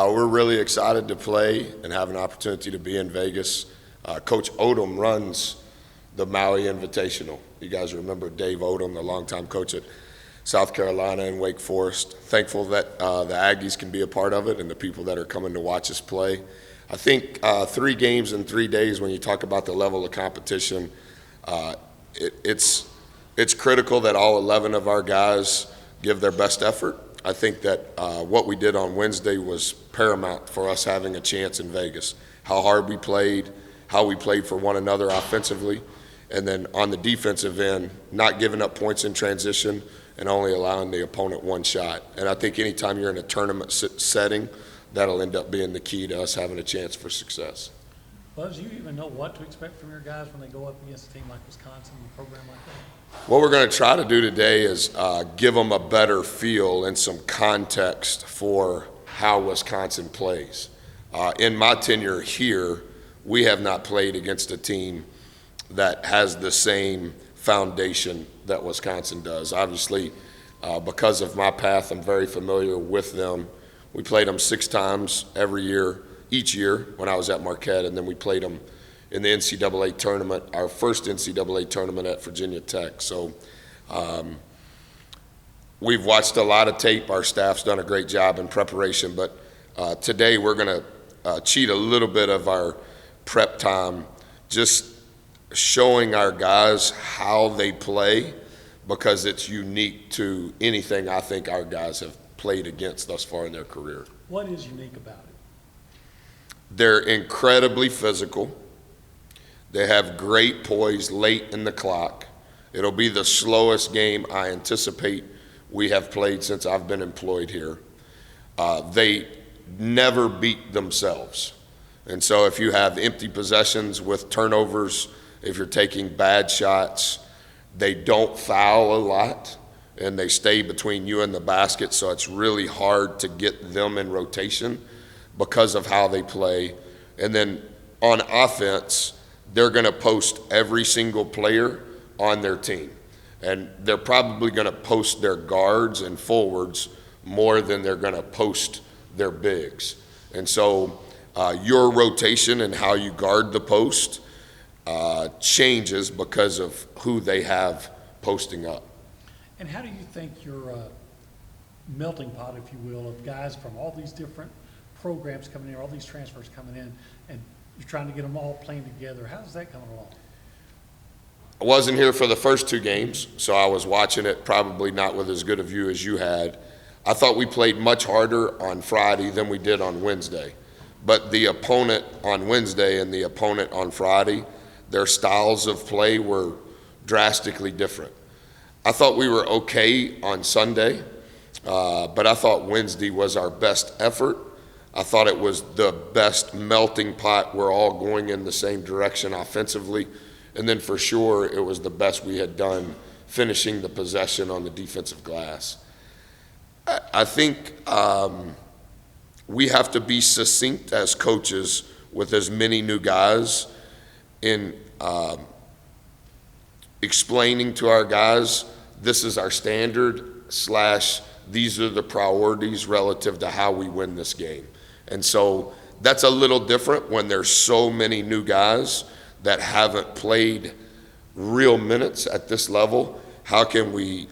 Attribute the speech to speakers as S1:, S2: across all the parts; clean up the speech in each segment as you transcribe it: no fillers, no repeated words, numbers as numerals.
S1: We're really excited to play and have an opportunity to be in Vegas. Coach Odom runs the Maui Invitational. You guys remember Dave Odom, the longtime coach at South Carolina and Wake Forest. Thankful that the Aggies can be a part of it and the people that are coming to watch us play. I think 3 games in 3 days, when you talk about the level of competition, it's critical that all 11 of our guys give their best effort. I think that what we did on Wednesday was paramount for us having a chance in Vegas. How hard we played, how we played for one another offensively, and then on the defensive end, not giving up points in transition and only allowing the opponent one shot. And I think anytime you're in a tournament setting, that'll end up being the key to us having a chance for success.
S2: Buzz, you even know what to expect from your guys when they go up against a team like Wisconsin and a program like that?
S1: What we're going to try to do today is give them a better feel and some context for how Wisconsin plays. In my tenure here, we have not played against a team that has the same foundation that Wisconsin does. Obviously, because of my path, I'm very familiar with them. We played them 6 times each year when I was at Marquette, and then we played them in the NCAA tournament, our first NCAA tournament at Virginia Tech. So we've watched a lot of tape. Our staff's done a great job in preparation, but today we're going to cheat a little bit of our prep time, just showing our guys how they play, because it's unique to anything I think our guys have played against thus far in their career.
S2: What is unique about it?
S1: They're incredibly physical. They have great poise late in the clock. It'll be the slowest game I anticipate we have played since I've been employed here. They never beat themselves. And so if you have empty possessions with turnovers, if you're taking bad shots, they don't foul a lot, and they stay between you and the basket, so it's really hard to get them in rotation because of how they play. And then on offense, they're going to post every single player on their team. And they're probably going to post their guards and forwards more than they're going to post their bigs. And so your rotation and how you guard the post changes because of who they have posting up.
S2: And how do you think your melting pot, if you will, of guys from all these different programs coming in, all these transfers coming in, and you're trying to get them all playing together, how's that coming along?
S1: I wasn't here for the first 2 games, so I was watching it probably not with as good a view as you had. I thought we played much harder on Friday than we did on Wednesday. But the opponent on Wednesday and the opponent on Friday, their styles of play were drastically different. I thought we were okay on Sunday, but I thought Wednesday was our best effort. I thought it was the best melting pot. We're all going in the same direction offensively. And then for sure, it was the best we had done finishing the possession on the defensive glass. I think we have to be succinct as coaches with as many new guys in explaining to our guys, this is our standard / these are the priorities relative to how we win this game. And so that's a little different when there's so many new guys that haven't played real minutes at this level. How can we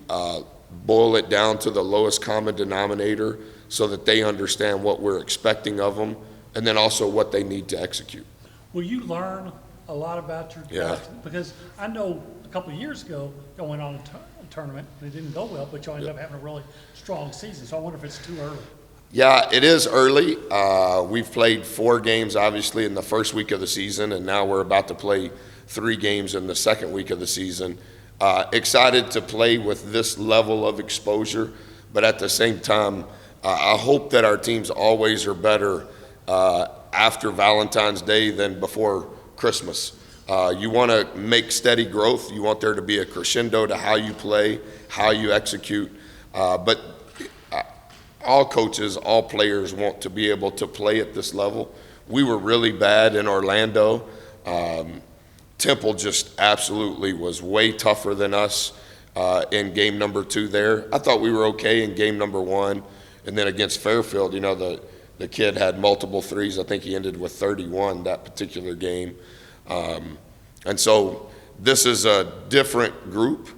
S1: boil it down to the lowest common denominator so that they understand what we're expecting of them, and then also what they need to execute?
S2: Will you learn a lot about your guys? Because I know a couple of years ago, y'all went on a tournament, and it didn't go well, but y'all ended up having a really strong season. So I wonder if it's too early.
S1: Yeah, it is early. We've played 4 games, obviously, in the first week of the season, and now we're about to play 3 games in the second week of the season. Excited to play with this level of exposure, but at the same time, I hope that our teams always are better after Valentine's Day than before Christmas. You want to make steady growth. You want there to be a crescendo to how you play, how you execute, but all coaches, all players want to be able to play at this level. We were really bad in Orlando. Temple just absolutely was way tougher than us in game number 2 there. I thought we were okay in game number 1. And then against Fairfield, you know, The kid had multiple threes. I think he ended with 31 that particular game. And so this is a different group.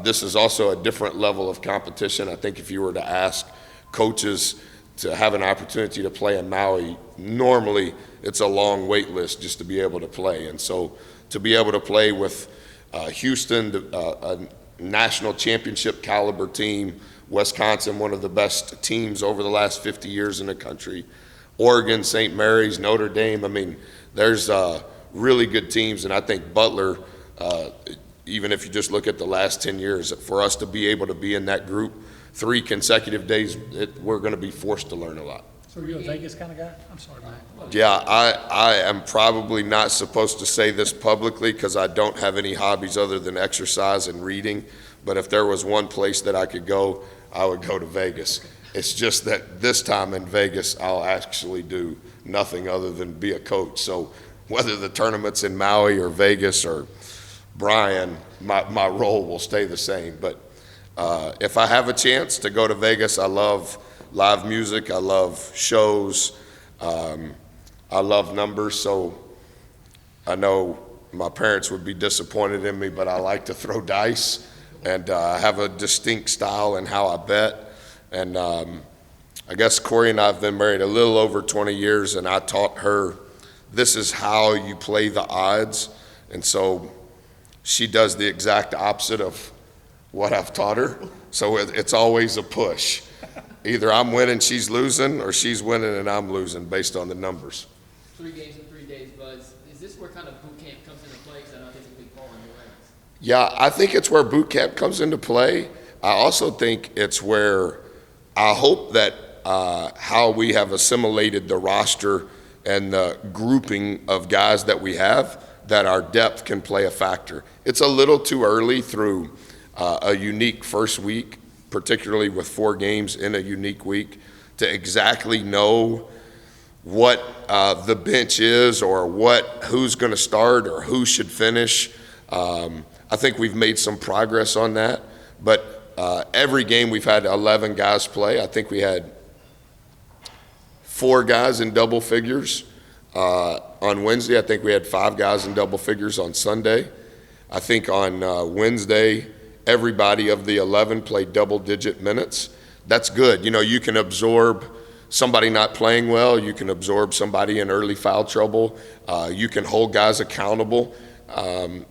S1: This is also a different level of competition. I think if you were to ask coaches to have an opportunity to play in Maui, normally it's a long wait list just to be able to play. And so to be able to play with Houston, a national championship caliber team, Wisconsin, one of the best teams over the last 50 years in the country, Oregon, St. Mary's, Notre Dame. I mean, there's really good teams, and I think Butler, even if you just look at the last 10 years, for us to be able to be in that group 3 consecutive days, we're going to be forced to learn a lot.
S2: So are you a Vegas kind of guy? I'm sorry, Mike.
S1: Yeah, I am probably not supposed to say this publicly because I don't have any hobbies other than exercise and reading, but if there was one place that I could go, I would go to Vegas. It's just that this time in Vegas, I'll actually do nothing other than be a coach. So whether the tournament's in Maui or Vegas or Bryan, my role will stay the same. But if I have a chance to go to Vegas, I love live music, I love shows, I love numbers. So I know my parents would be disappointed in me, but I like to throw dice, and I have a distinct style in how I bet. And I guess Corey and I have been married a little over 20 years, and I taught her this is how you play the odds. And so she does the exact opposite of what I've taught her. So it's always a push. Either I'm winning, she's losing, or she's winning and I'm losing based on the numbers.
S3: 3 games in 3 days, Buzz. Is this where kind of boot camp comes into play? Because I know it's a big ball in your legs.
S1: Yeah, I think it's where boot camp comes into play. I also think it's where I hope that how we have assimilated the roster and the grouping of guys that we have, that our depth can play a factor. It's a little too early through a unique first week, particularly with 4 games in a unique week, to exactly know what the bench is or who's going to start or who should finish. I think we've made some progress on that, but every game we've had 11 guys play. I think we had 4 guys in double figures on Wednesday. I think we had 5 guys in double figures on Sunday. I think on Wednesday, everybody of the 11 played double-digit minutes. That's good. You know, you can absorb somebody not playing well. You can absorb somebody in early foul trouble. You can hold guys accountable.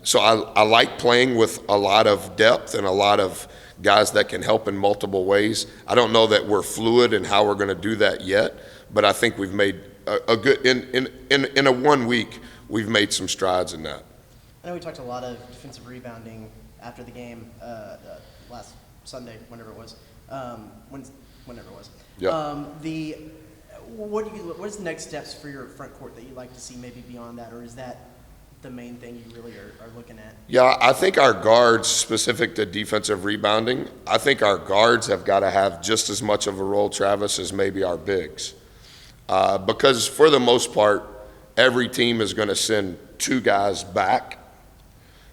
S1: So I like playing with a lot of depth and a lot of guys that can help in multiple ways. I don't know that we're fluid in how we're going to do that yet, but I think we've made a good in a 1 week, we've made some strides in that.
S4: I know we talked a lot of defensive rebounding after the game last Sunday, whenever it was. Whenever it was.
S1: Yeah.
S4: What is the next steps for your front court that you'd like to see maybe beyond that, or is that the main thing you really are looking at?
S1: Yeah, I think our guards, specific to defensive rebounding, I think our guards have got to have just as much of a role, Travis, as maybe our bigs. Because for the most part, every team is going to send 2 guys back.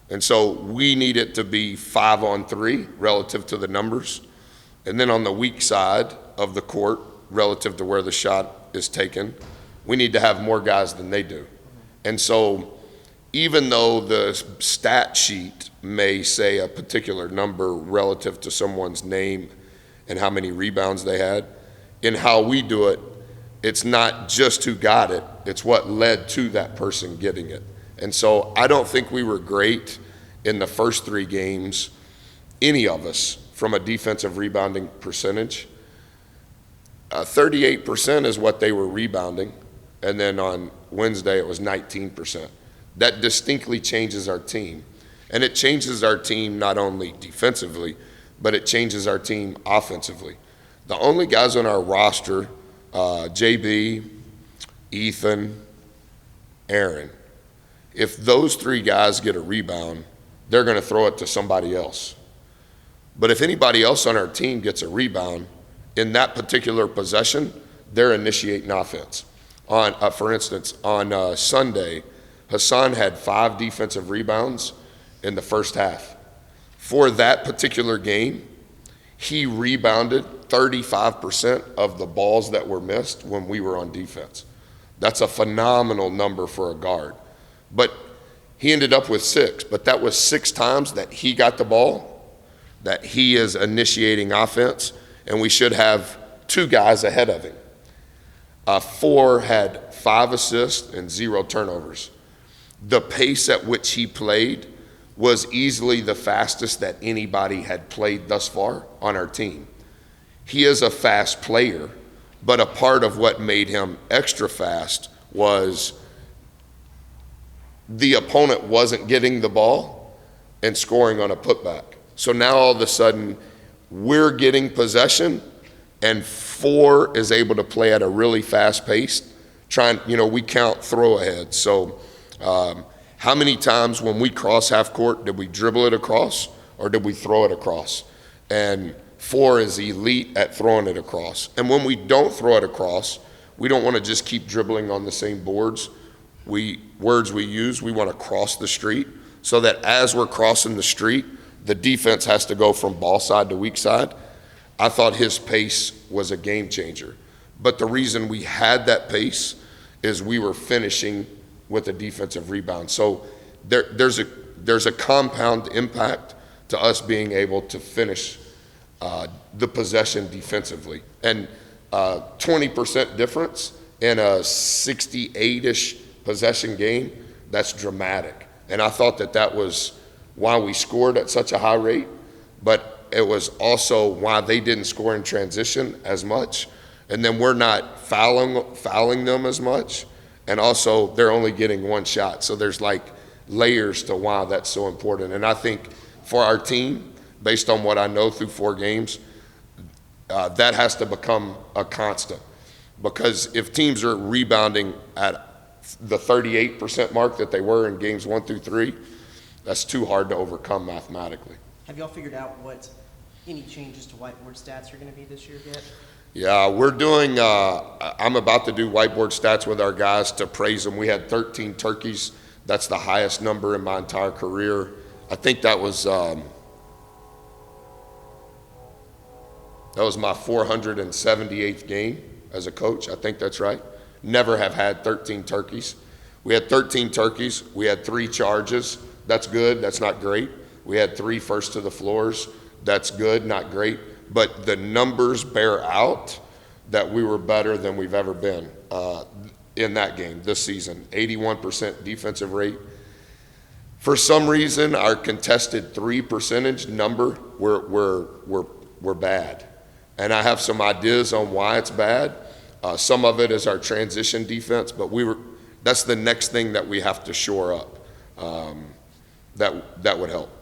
S1: And so we need it to be 5-on-3 relative to the numbers. And then on the weak side of the court, relative to where the shot is taken, we need to have more guys than they do. And so even though the stat sheet may say a particular number relative to someone's name and how many rebounds they had, in how we do it, it's not just who got it, it's what led to that person getting it. And so I don't think we were great in the first 3 games, any of us, from a defensive rebounding percentage. 38% is what they were rebounding, and then on Wednesday it was 19%. That distinctly changes our team. And it changes our team not only defensively, but it changes our team offensively. The only guys on our roster, JB, Ethan, Aaron, if those 3 guys get a rebound, they're going to throw it to somebody else. But if anybody else on our team gets a rebound, in that particular possession, they're initiating offense. For instance, on Sunday, Hassan had 5 defensive rebounds in the first half. For that particular game, he rebounded 35% of the balls that were missed when we were on defense. That's a phenomenal number for a guard. But he ended up with 6, but that was 6 times that he got the ball, that he is initiating offense, and we should have 2 guys ahead of him. 4 had 5 assists and 0 turnovers. The pace at which he played was easily the fastest that anybody had played thus far on our team. He is a fast player, but a part of what made him extra fast was the opponent wasn't getting the ball and scoring on a putback. So now all of a sudden, we're getting possession, and 4 is able to play at a really fast pace. We count throw ahead. So how many times when we cross half court did we dribble it across or did we throw it across? And 4 is elite at throwing it across. And when we don't throw it across, we don't want to just keep dribbling on the same words we use. We want to cross the street so that as we're crossing the street, the defense has to go from ball side to weak side. I thought his pace was a game changer. But the reason we had that pace is we were finishing with a defensive rebound. So there's a compound impact to us being able to finish the possession defensively. And 20% difference in a 68-ish possession game, that's dramatic. And I thought that was why we scored at such a high rate, but it was also why they didn't score in transition as much. And then we're not fouling them as much. And also, they're only getting 1 shot. So there's like layers to why that's so important. And I think for our team, based on what I know through 4 games, that has to become a constant. Because if teams are rebounding at the 38% mark that they were in games 1 through 3, that's too hard to overcome mathematically.
S4: Have y'all figured out what any changes to whiteboard stats are going to be this year yet?
S1: Yeah, we're doing, I'm about to do whiteboard stats with our guys to praise them. We had 13 turkeys. That's the highest number in my entire career. I think that was my 478th game as a coach. I think that's right. Never have had 13 turkeys. We had 13 turkeys. We had 3 charges. That's good. That's not great. We had 3 first to the floors. That's good, not great. But the numbers bear out that we were better than we've ever been in that game this season. 81% defensive rate. For some reason, our contested 3 percentage number, we're bad. And I have some ideas on why it's bad. Some of it is our transition defense, but that's the next thing that we have to shore up. That would help.